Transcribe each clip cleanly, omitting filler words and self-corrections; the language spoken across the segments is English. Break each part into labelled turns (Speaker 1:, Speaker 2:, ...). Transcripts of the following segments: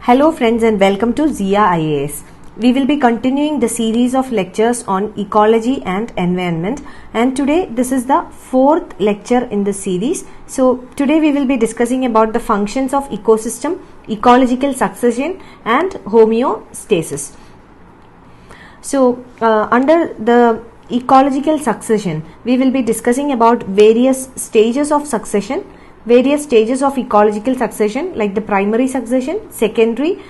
Speaker 1: Hello friends and welcome to ZIAIAS. We will be continuing the series of lectures on ecology and environment, and today this is the fourth lecture in the series. So today we will be discussing about the functions of ecosystem, ecological succession and homeostasis. So under the ecological succession we will be discussing about various stages of succession, various stages of ecological succession like the primary succession, secondary.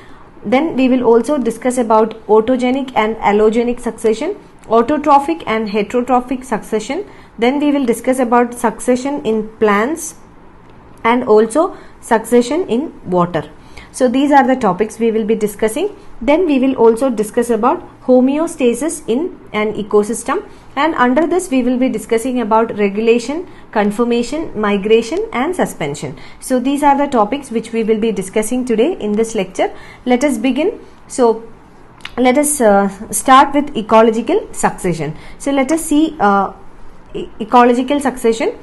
Speaker 1: Then we will also discuss about autogenic and allogenic succession, autotrophic and heterotrophic succession. Then we will discuss about succession in plants and also succession in water. So these are the topics we will be discussing. Then we will also discuss about homeostasis in an ecosystem, and under this we will be discussing about regulation, conformation, migration and suspension. So these are the topics which we will be discussing today in this lecture. Let us begin. So let us start with ecological succession. So let us see ecological succession.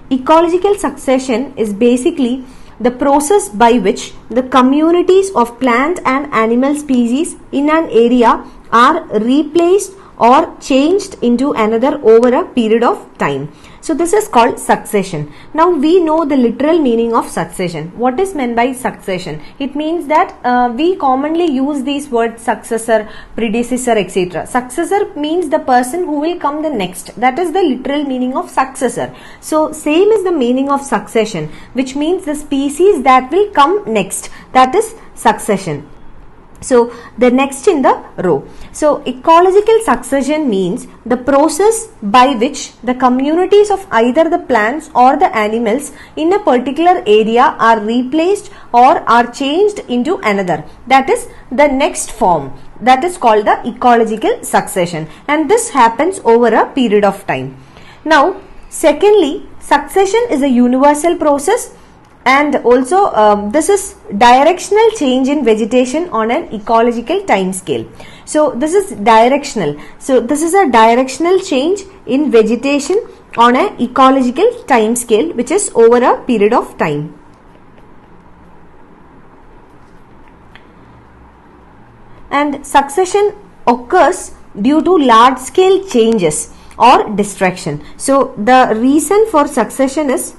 Speaker 1: Ecological succession is basically the process by which the communities of plant and animal species in an area are replaced or changed into another over a period of time. So this is called succession. Now we know the literal meaning of succession. What is meant by succession? It means that we commonly use these words successor, predecessor, etc. Successor means the person who will come the next. That is the literal meaning of successor. So same is the meaning of succession, which means the species that will come next. That is succession. So the next in the row. So ecological succession means the process by which the communities of either the plants or the animals in a particular area are replaced or are changed into another. That is the next form. That is called the ecological succession, and this happens over a period of time. Now secondly, succession is a universal process, and also this is directional change in vegetation on an ecological time scale. So this is directional. So this is a directional change in vegetation on an ecological time scale which is over a period of time. And succession occurs due to large scale changes or distraction. So the reason for succession is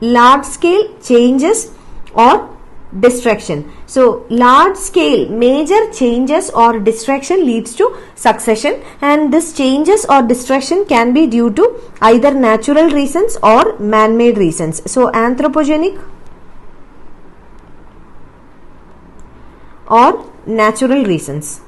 Speaker 1: large scale changes or distraction. So large scale major changes or distraction leads to succession, and this changes or distraction can be due to either natural reasons or man-made reasons. So anthropogenic or natural reasons.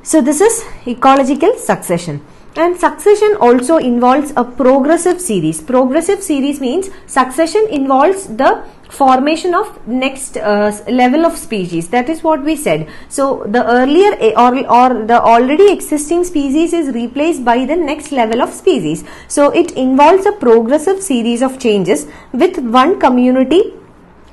Speaker 1: So this is ecological succession. And succession also involves a progressive series. Progressive series means succession involves the formation of next level of species. That is what we said. So the earlier or the already existing species is replaced by the next level of species. So it involves a progressive series of changes with one community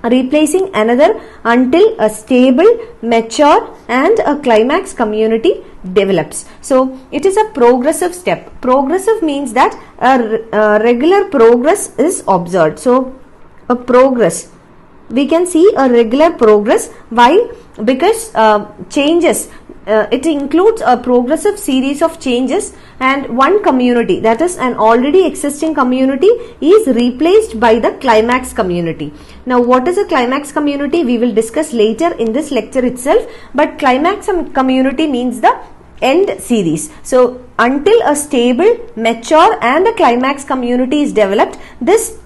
Speaker 1: replacing another until a stable, mature and a climax community develops. So it is a progressive step. Progressive means that a regular progress is observed. So a progress, we can see a regular progress. Why? Because changes, it includes a progressive series of changes, and one community, that is an already existing community, is replaced by the climax community. Now what is a climax community? We will discuss later in this lecture itself, but climax community means the end series. So until a stable, mature and a climax community is developed, this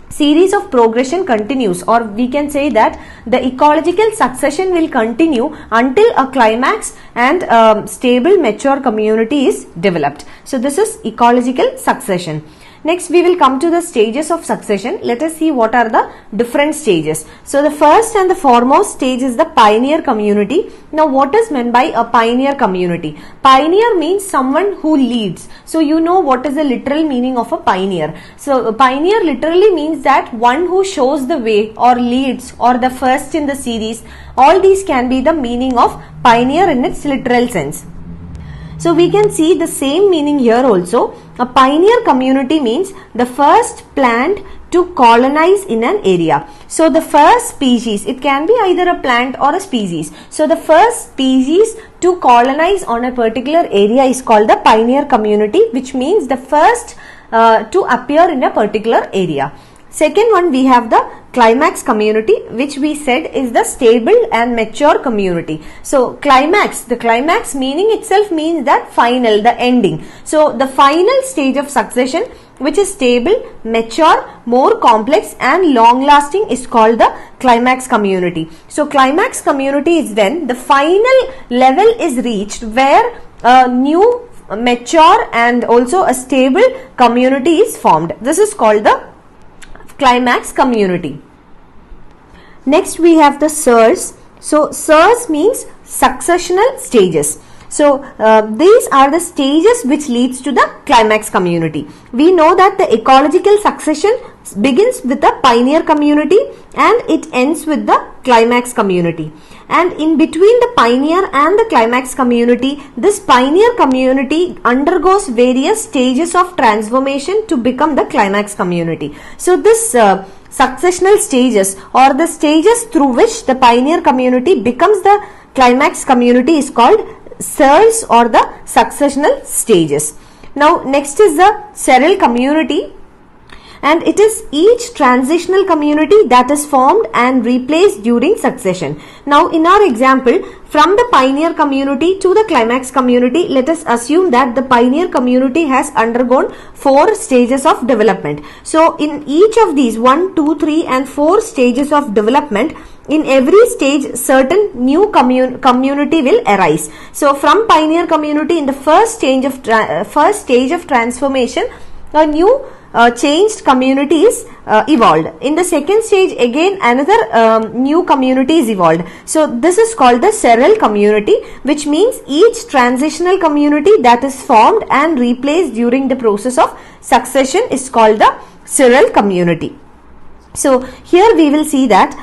Speaker 1: series of progression continues, or we can say that the ecological succession will continue until a climax and a stable, mature community is developed. So this is ecological succession. Next we will come to the stages of succession. Let us see what are the different stages. So the first and the foremost stage is the pioneer community. Now what is meant by a pioneer community? Pioneer means someone who leads. So you know what is the literal meaning of a pioneer. So a pioneer literally means that one who shows the way or leads or the first in the series. All these can be the meaning of pioneer in its literal sense. So we can see the same meaning here also. A pioneer community means the first plant to colonize in an area. So the first species, it can be either a plant or a species. So the first species to colonize on a particular area is called the pioneer community, which means the first to appear in a particular area. Second one, we have the climax community, which we said is the stable and mature community. So the climax meaning itself means that final, the ending. So the final stage of succession, which is stable, mature, more complex and long lasting, is called the climax community. So climax community is when the final level is reached where a new, mature and also a stable community is formed. This is called the climax community. Next we have the SIRS. So SIRS means successional stages. So these are the stages which leads to the climax community. We know that the ecological succession begins with the pioneer community and it ends with the climax community. And in between the pioneer and the climax community, this pioneer community undergoes various stages of transformation to become the climax community. So this successional stages or the stages through which the pioneer community becomes the climax community is called SIRS or the successional stages. Now next is the seral community, and it is each transitional community that is formed and replaced during succession. Now in our example, from the pioneer community to the climax community, let us assume that the pioneer community has undergone 4 stages of development. So in each of these 1, 2, 3 and 4 stages of development, in every stage certain new community will arise. So from pioneer community, in the first stage of transformation, a new changed community is evolved. In the second stage, again another new community is evolved. So this is called the seral community, which means each transitional community that is formed and replaced during the process of succession is called the seral community. So here we will see that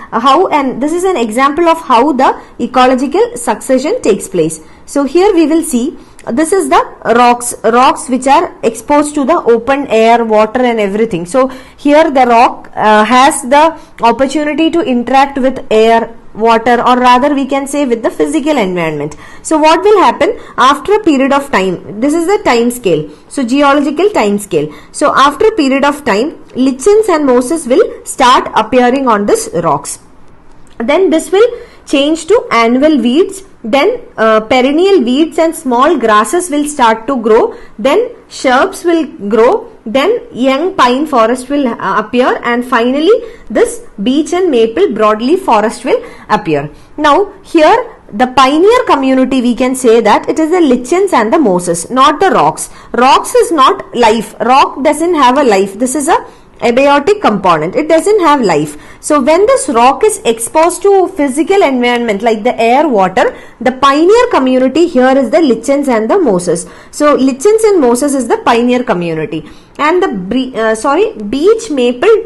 Speaker 1: and this is an example of how the ecological succession takes place. So here we will see, this is the rocks which are exposed to the open air, water and everything. So here the rock has the opportunity to interact with air, water, or rather we can say with the physical environment. So what will happen after a period of time? This is the time scale. So geological time scale. So after a period of time, lichens and mosses will start appearing on this rocks. Then this will change to annual weeds. Then perennial weeds and small grasses will start to grow. Then shrubs will grow. Then young pine forest will appear, and finally this beech and maple broadleaf forest will appear. Now here the pioneer community, we can say that it is the lichens and the mosses, not the rocks. Rocks is not life. Rock doesn't have a life. This is a abiotic component. It doesn't have life. So when this rock is exposed to physical environment like the air, water, the pioneer community here is the lichens and the mosses. So lichens and mosses is the pioneer community, and the beech, maple,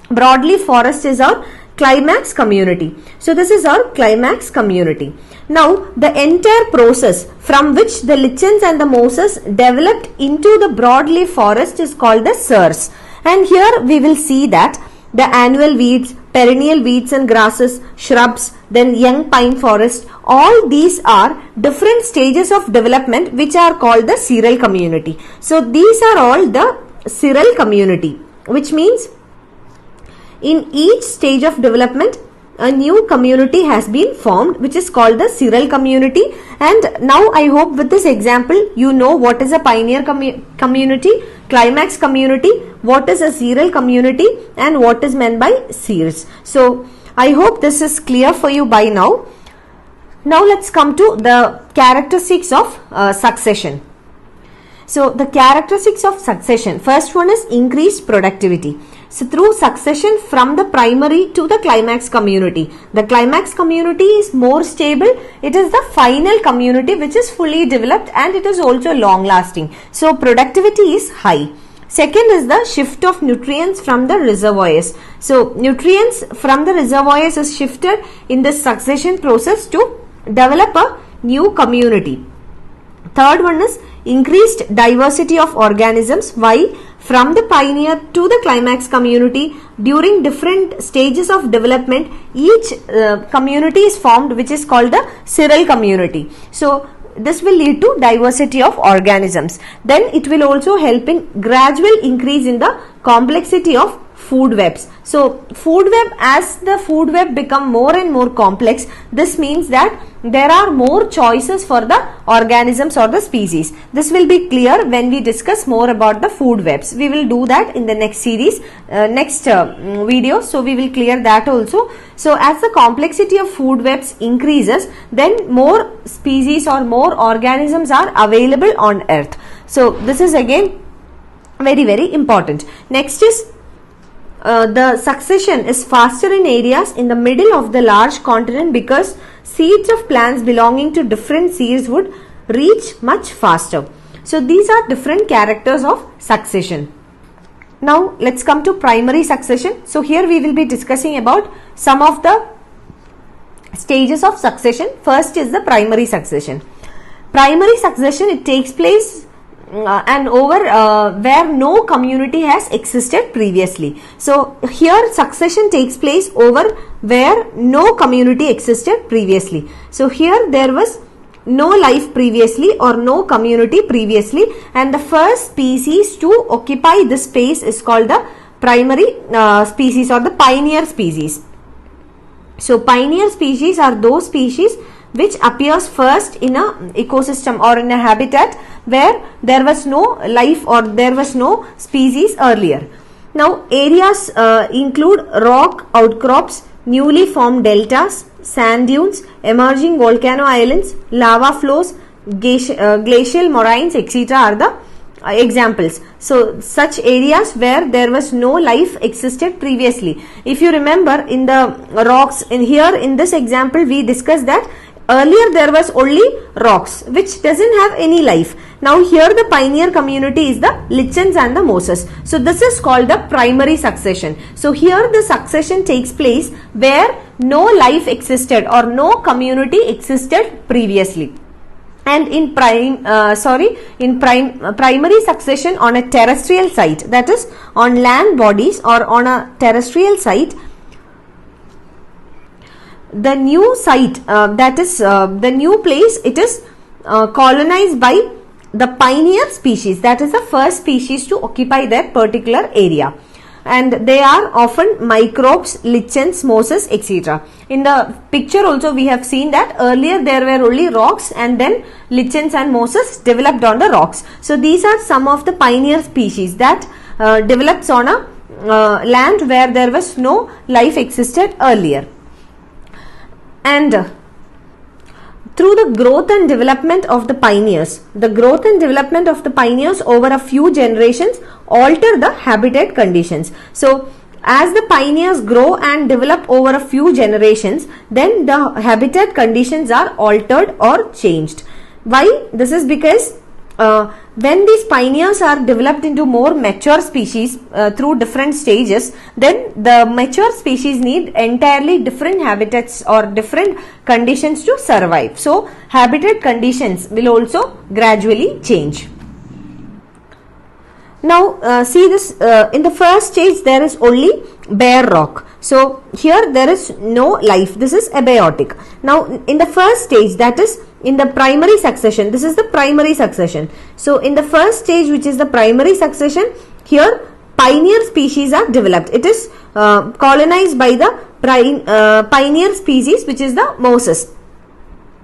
Speaker 1: broadleaf forest is our climax community. So this is our climax community. Now the entire process from which the lichens and the mosses developed into the broadleaf forest is called the SIRS. And here we will see that the annual weeds, perennial weeds and grasses, shrubs, then young pine forest, all these are different stages of development which are called the seral community. So these are all the seral community, which means in each stage of development a new community has been formed, which is called the seral community. And now I hope with this example you know what is a pioneer community, climax community, what is a seral community, and what is meant by SIRS. So I hope this is clear for you by now. Now let's come to the characteristics of succession. So the characteristics of succession, first one is increased productivity. So through succession from the primary to the climax community, the climax community is more stable. It is the final community which is fully developed, and it is also long lasting. So productivity is high. Second is the shift of nutrients from the reservoirs. So nutrients from the reservoirs is shifted in the succession process to develop a new community. Third one is increased diversity of organisms. Why? From the pioneer to the climax community, during different stages of development, each community is formed, which is called the chiral community. So this will lead to diversity of organisms. Then it will also help in gradual increase in the complexity of food webs. So food web, as the food web become more and more complex, this means that there are more choices for the organisms or the species. This will be clear when we discuss more about the food webs. We will do that in the next series, video. So we will clear that also. So as the complexity of food webs increases, then more species or more organisms are available on earth. So this is again very important. Next is the succession is faster in areas in the middle of the large continent, because seeds of plants belonging to different seeds would reach much faster. So these are different characters of succession. Now let's come to primary succession. So here we will be discussing about some of the stages of succession. First is the primary succession. Primary succession, it takes place and over where no community has existed previously. So here succession takes place over where no community existed previously. So here there was no life previously or no community previously, and the first species to occupy this space is called the primary species or the pioneer species. So pioneer species are those species which appears first in a ecosystem or in a habitat where there was no life or there was no species earlier. Now areas include rock outcrops, newly formed deltas, sand dunes, emerging volcano islands, lava flows, glacial moraines, etc. are the examples. So such areas where there was no life existed previously. If you remember, in the rocks, in this example we discussed that earlier there was only rocks which doesn't have any life. Now here the pioneer community is the lichens and the mosses. So this is called the primary succession. So here the succession takes place where no life existed or no community existed previously. And in primary succession on a terrestrial site, that is on land bodies or on a terrestrial site, the new site, that is the new place, it is colonized by the pioneer species, that is the first species to occupy that particular area, and they are often microbes, lichens, mosses, etc. In the picture also we have seen that earlier there were only rocks and then lichens and mosses developed on the rocks. So these are some of the pioneer species that develops on a land where there was no life existed earlier. And through the growth and development of the pioneers, over a few generations alter the habitat conditions. So as the pioneers grow and develop over a few generations, then the habitat conditions are altered or changed. Why? This is because when these pioneers are developed into more mature species through different stages, then the mature species need entirely different habitats or different conditions to survive. So habitat conditions will also gradually change. Now see this, in the first stage there is only bare rock. So here there is no life. This is abiotic. Now in the first stage, that is in the primary succession, this is the primary succession. So in the first stage, which is the primary succession, here pioneer species are developed. It is colonized by the pioneer species, which is the mosses.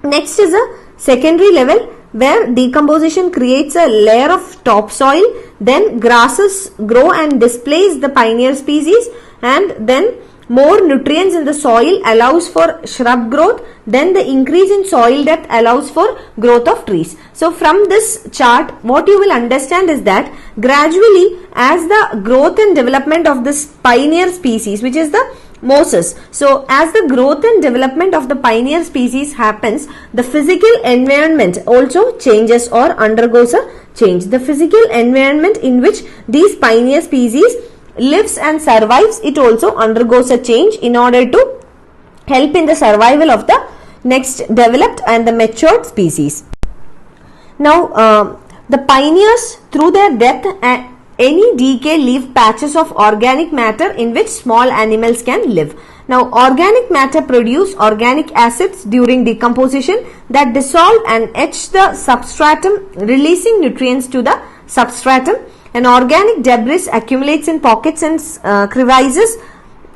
Speaker 1: Next is a secondary level where decomposition creates a layer of topsoil, then grasses grow and displace the pioneer species, and then more nutrients in the soil allows for shrub growth, then the increase in soil depth allows for growth of trees. So from this chart, what you will understand is that gradually as the growth and development of this pioneer species, which is the mosses, so as the growth and development of the pioneer species happens, the physical environment also changes or undergoes a change. The physical environment in which these pioneer species lives and survives, it also undergoes a change in order to help in the survival of the next developed and the matured species. Now, the pioneers, through their death and any decay, leave patches of organic matter in which small animals can live. Now, organic matter produce organic acids during decomposition that dissolve and etch the substratum, releasing nutrients to the substratum. And organic debris accumulates in pockets and crevices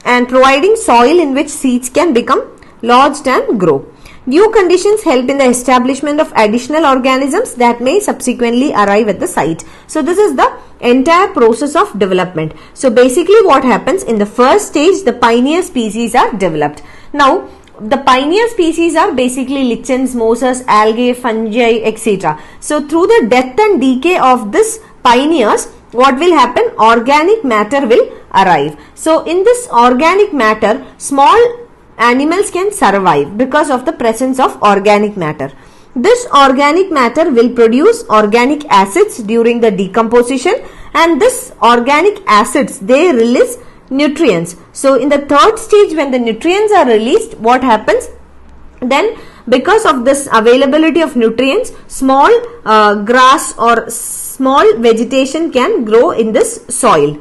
Speaker 1: and providing soil in which seeds can become lodged and grow. New conditions help in the establishment of additional organisms that may subsequently arrive at the site. So this is the entire process of development. So basically what happens in the first stage, the pioneer species are developed. Now the pioneer species are basically lichens, mosses, algae, fungi, etc. So through the death and decay of this pioneers, what will happen? Organic matter will arrive. So in this organic matter, small animals can survive because of the presence of organic matter. This organic matter will produce organic acids during the decomposition, and this organic acids, they release nutrients. So in the third stage, when the nutrients are released, what happens? Then because of this availability of nutrients, small grass or small vegetation can grow in this soil.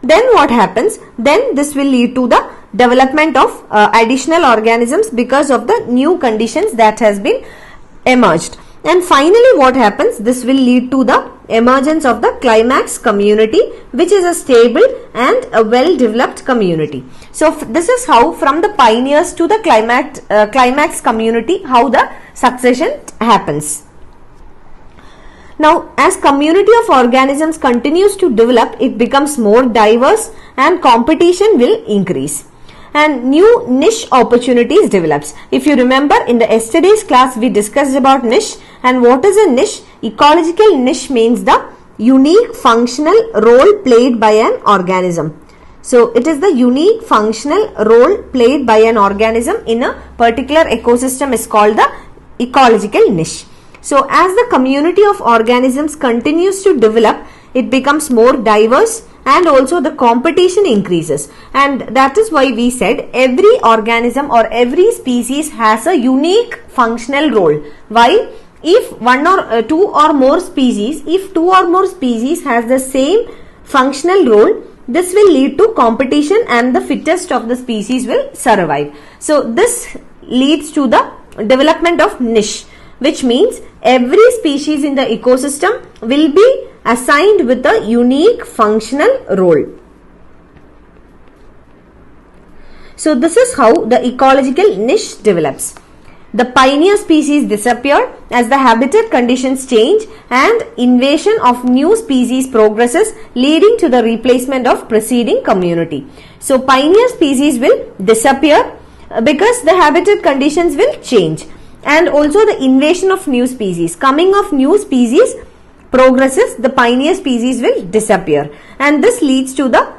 Speaker 1: Then what happens? Then this will lead to the development of additional organisms because of the new conditions that has been emerged. And finally what happens? This will lead to the emergence of the climax community, which is a stable and a well developed community. So this is how from the pioneers to the climax community, how the succession happens. Now, as community of organisms continues to develop, it becomes more diverse and competition will increase. And new niche opportunities develops. If you remember, in the yesterday's class we discussed about niche. And what is a niche? Ecological niche means the unique functional role played by an organism. So it is the unique functional role played by an organism in a particular ecosystem is called the ecological niche. So as the community of organisms continues to develop, it becomes more diverse and also the competition increases. And that is why we said every organism or every species has a unique functional role. Why? If one or two or more species, if two or more species has the same functional role, this will lead to competition and the fittest of the species will survive. So this leads to the development of niche, which means every species in the ecosystem will be assigned with a unique functional role. So this is how the ecological niche develops. The pioneer species disappear as the habitat conditions change and invasion of new species progresses, leading to the replacement of preceding community. So pioneer species will disappear because the habitat conditions will change. And also the invasion of new species, coming of new species progresses, the pioneer species will disappear, and this leads to the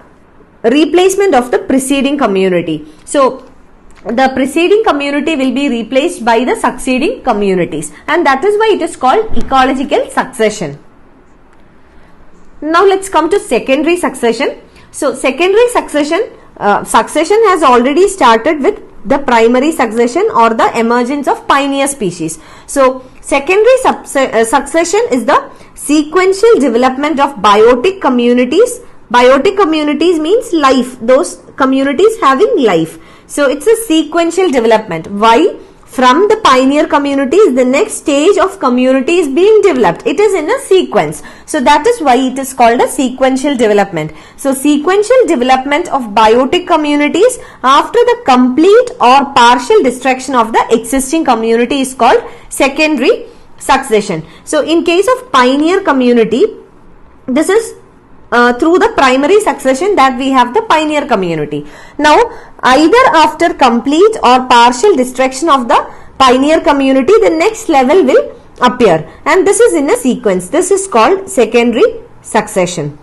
Speaker 1: replacement of the preceding community. So the preceding community will be replaced by the succeeding communities, and that is why it is called ecological succession. Now let's come to secondary succession. So secondary succession, succession has already started with the primary succession or the emergence of pioneer species. So secondary succession is the sequential development of biotic communities. Biotic communities means life, those communities having life. So it's a sequential development. Why? From the pioneer communities, the next stage of community is being developed. It is in a sequence. So that is why it is called a sequential development. So sequential development of biotic communities after the complete or partial destruction of the existing community is called secondary succession. So in case of pioneer community, this is through the primary succession that we have the pioneer community. Now, either after complete or partial destruction of the pioneer community, the next level will appear, and this is in a sequence. This is called secondary succession.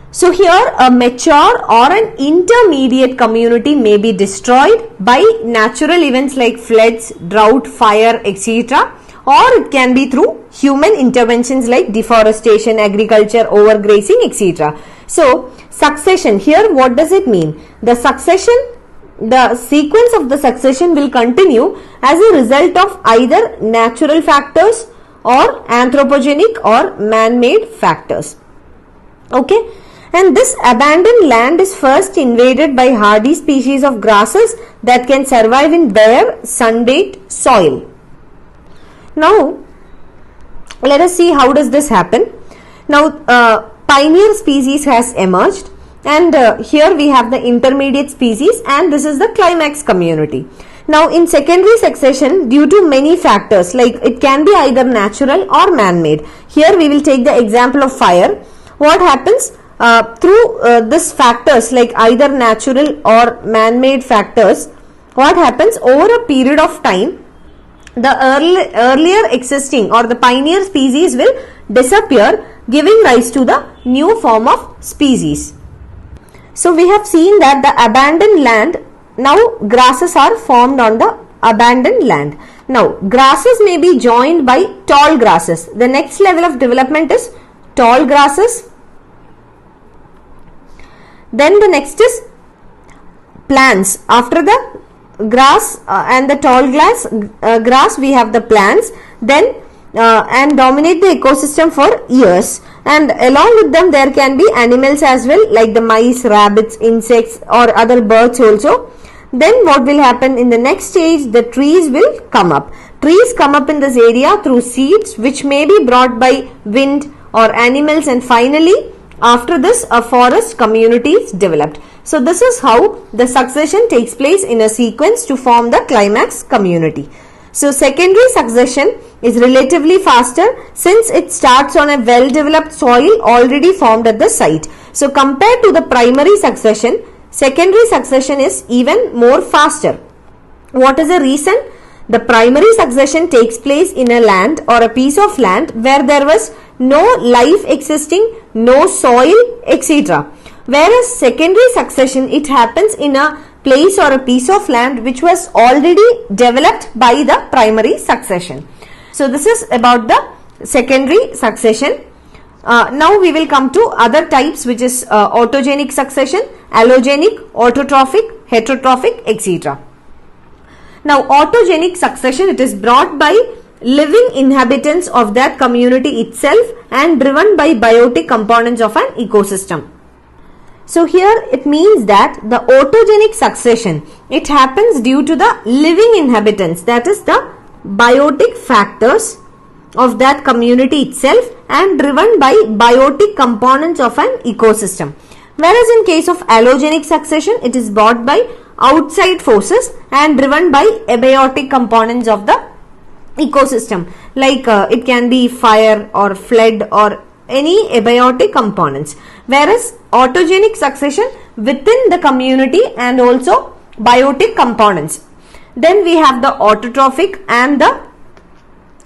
Speaker 1: So here a mature or an intermediate community may be destroyed by natural events like floods, drought, fire, etc. Or it can be through human interventions like deforestation, agriculture, overgrazing, etc. So succession, here what does it mean? The succession, the sequence of the succession will continue as a result of either natural factors or anthropogenic or man-made factors. Okay, and this abandoned land is first invaded by hardy species of grasses that can survive in bare, sun-baked soil. Now, let us see how does this happen. Now, pioneer species has emerged, and here we have the intermediate species, and this is the climax community. Now, in secondary succession, due to many factors, like it can be either natural or man-made. Here we will take the example of fire. What happens through this factors like either natural or man-made factors? What happens over a period of time? The earlier existing or the pioneer species will disappear, giving rise to the new form of species. So we have seen that the abandoned land, now grasses are formed on the abandoned land. Now grasses may be joined by tall grasses. The next level of development is tall grasses. Then the next is plants. After the grass and the tall grass we have the plants, then and dominate the ecosystem for years, and along with them there can be animals as well, like the mice, rabbits, insects or other birds also. Then what will happen in the next stage? The trees will come up. Trees come up in this area through seeds which may be brought by wind or animals, and finally after this a forest community is developed. So this is how the succession takes place in a sequence to form the climax community. So secondary succession is relatively faster since it starts on a well developed soil already formed at the site. So compared to the primary succession, secondary succession is even more faster. What is the reason? The primary succession takes place in a land or a piece of land where there was no life existing, no soil, etc. Whereas secondary succession, it happens in a place or a piece of land which was already developed by the primary succession. So this is about the secondary succession. Now we will come to other types, which is autogenic succession, allogenic, autotrophic, heterotrophic, etc. Now autogenic succession, it is brought by living inhabitants of that community itself and driven by biotic components of an ecosystem. So here it means that the autogenic succession, it happens due to the living inhabitants, that is the biotic factors of that community itself and driven by biotic components of an ecosystem. Whereas in case of allogenic succession, it is brought by outside forces and driven by abiotic components of the ecosystem, like it can be fire or flood or any abiotic components. Whereas autogenic succession within the community and also biotic components. Then we have the autotrophic and the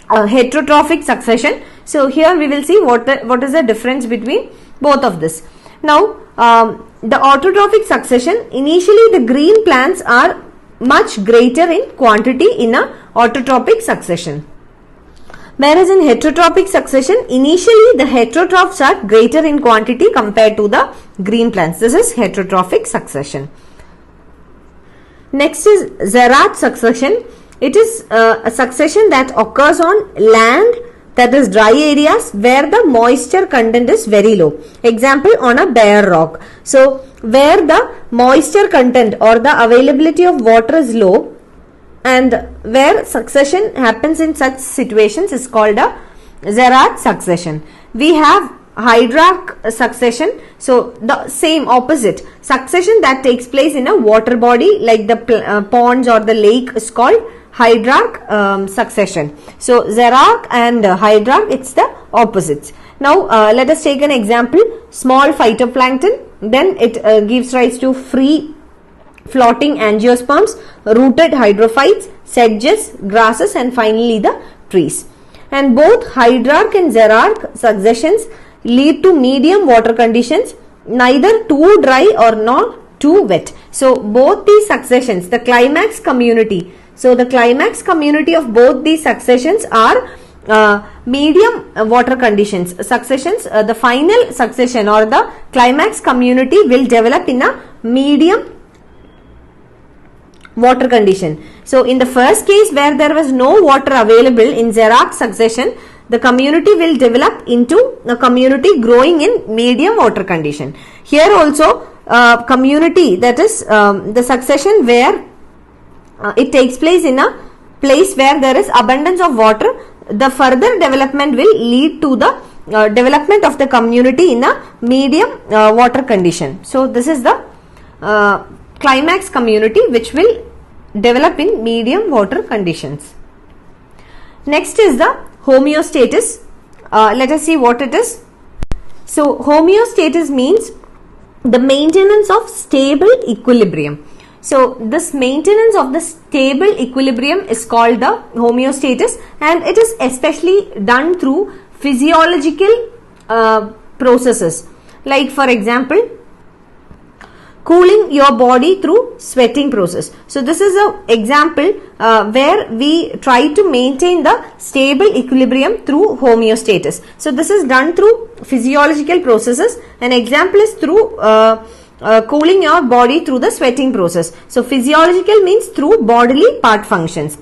Speaker 1: heterotrophic succession. So here we will see what is the difference between both of this. Now the autotrophic succession, initially the green plants are much greater in quantity in a autotrophic succession. Whereas in heterotrophic succession, initially the heterotrophs are greater in quantity compared to the green plants. This is heterotrophic succession. Next is Zerat succession. It is a succession that occurs on land, that is dry areas where the moisture content is very low. Example, on a bare rock. So where the moisture content or the availability of water is low, and where succession happens in such situations is called a Zerat succession. We have hydric succession. So the same opposite succession that takes place in a water body like the ponds or the lake is called hydric succession. So Zerat and hydric, it's the opposites. Now let us take an example, small phytoplankton, then it gives rise to free floating angiosperms, rooted hydrophytes, sedges, grasses, and finally the trees. And both hydric and Zerat successions lead to medium water conditions, neither too dry or not too wet. So both these successions, the climax community, so the climax community of both these successions are medium water conditions. Successions, the final succession or the climax community will develop in a medium water condition. So in the first case where there was no water available in Zerat succession, the community will develop into a community growing in medium water condition. Here also community, that is the succession where it takes place in a place where there is abundance of water, the further development will lead to the development of the community in a medium water condition. So this is the climax community which will develop in medium water conditions. Next is the homeostasis. Let us see what it is. So homeostasis means the maintenance of stable equilibrium. So this maintenance of the stable equilibrium is called the homeostasis, and it is especially done through physiological processes, like for example cooling your body through sweating process. So this is an example where we try to maintain the stable equilibrium through homeostasis. So this is done through physiological processes. An example is through cooling your body through the sweating process. So physiological means through bodily part functions.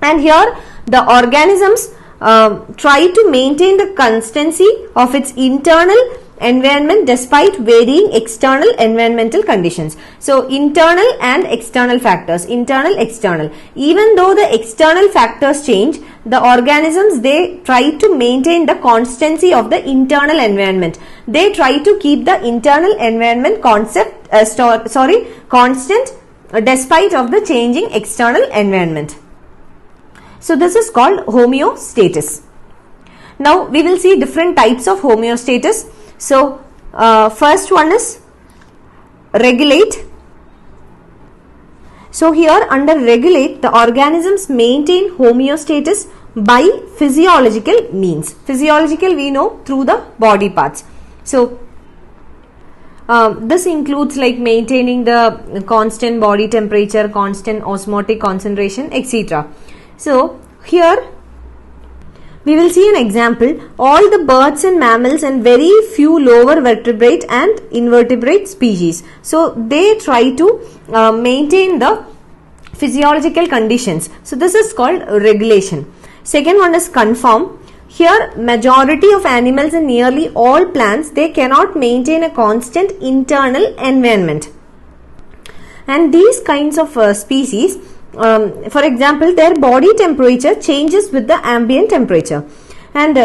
Speaker 1: And here the organisms try to maintain the constancy of its internal environment despite varying external environmental conditions. So internal and external factors, internal, external. Even though the external factors change, the organisms, they try to maintain the constancy of the internal environment. They try to keep the internal environment constant despite of the changing external environment. So this is called homeostasis. Now we will see different types of homeostasis. So first one is regulate. So here under regulate, the organisms maintain homeostasis by physiological means. Physiological we know through the body parts. So this includes like maintaining the constant body temperature, constant osmotic concentration, etc. So here we will see an example. All the birds and mammals and very few lower vertebrate and invertebrate species. So they try to maintain the physiological conditions. So this is called regulation. Second one is conform. Here majority of animals and nearly all plants, they cannot maintain a constant internal environment. And these kinds of species, for example, their body temperature changes with the ambient temperature. And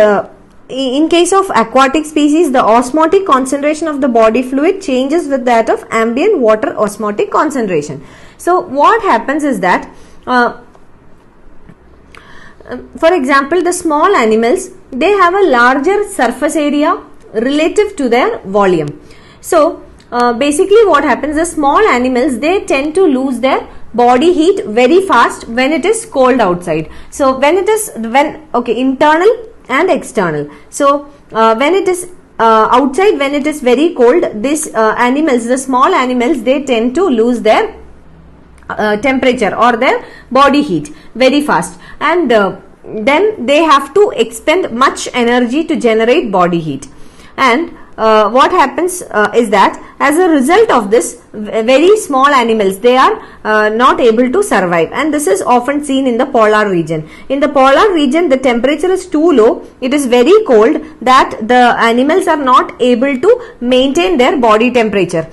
Speaker 1: in case of aquatic species, the osmotic concentration of the body fluid changes with that of ambient water osmotic concentration. So what happens is that for example, the small animals, they have a larger surface area relative to their volume. So basically what happens, the small animals, they tend to lose their body heat very fast when it is cold outside. So when it is internal and external. So when it is outside, when it is very cold, these animals, the small animals, they tend to lose their temperature or their body heat very fast, and then they have to expend much energy to generate body heat. And what happens is that as a result of this, very small animals, they are not able to survive, and this is often seen in the polar region. In the polar region, the temperature is too low, it is very cold, that the animals are not able to maintain their body temperature.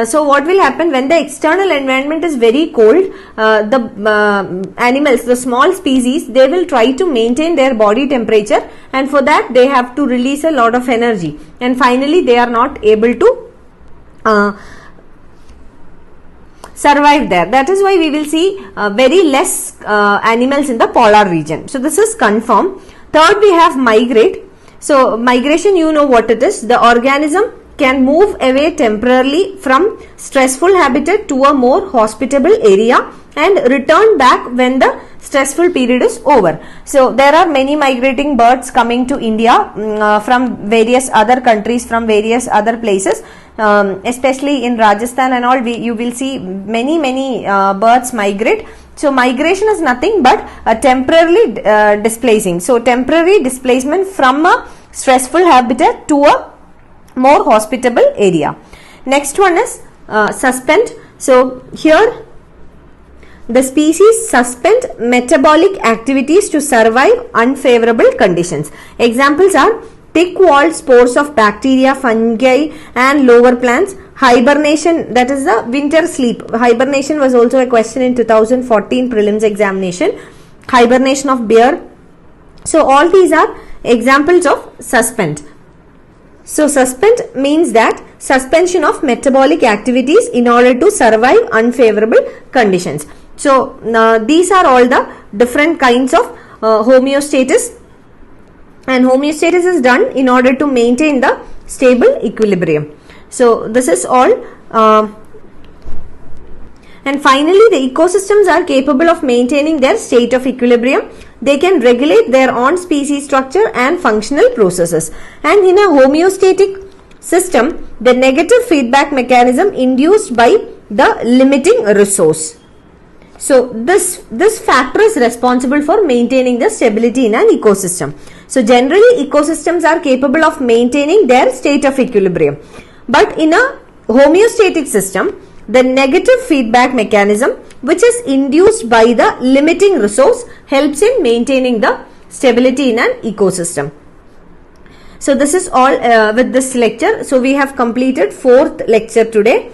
Speaker 1: So what will happen when the external environment is very cold, the animals, the small species, they will try to maintain their body temperature, and for that they have to release a lot of energy, and finally they are not able to survive there. That is why we will see very less animals in the polar region. So this is conform. Third, we have migrate. So migration, you know what it is. The organism can move away temporarily from stressful habitat to a more hospitable area and return back when the stressful period is over. So there are many migrating birds coming to India from various other countries, from various other places, especially in Rajasthan and all. You will see many birds migrate. So migration is nothing but temporarily displacing. So temporary displacement from a stressful habitat to a more hospitable area. Next one is suspend. So here the species suspend metabolic activities to survive unfavorable conditions. Examples are thick-walled spores of bacteria, fungi and lower plants. Hibernation, that is the winter sleep. Hibernation was also a question in 2014 prelims examination. Hibernation of bear. So all these are examples of suspend. So suspend means that suspension of metabolic activities in order to survive unfavorable conditions. So these are all the different kinds of homeostasis, and homeostasis is done in order to maintain the stable equilibrium. So this is all. And finally, the ecosystems are capable of maintaining their state of equilibrium. They can regulate their own species structure and functional processes. And in a homeostatic system, the negative feedback mechanism induced by the limiting resource. So this factor is responsible for maintaining the stability in an ecosystem. So generally, ecosystems are capable of maintaining their state of equilibrium. But in a homeostatic system, the negative feedback mechanism, which is induced by the limiting resource, helps in maintaining the stability in an ecosystem. So this is all with this lecture. So we have completed 4th lecture today,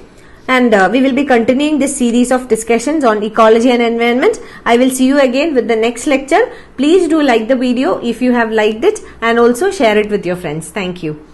Speaker 1: and we will be continuing this series of discussions on ecology and environment. I will see you again with the next lecture. Please do like the video if you have liked it, and also share it with your friends. Thank you.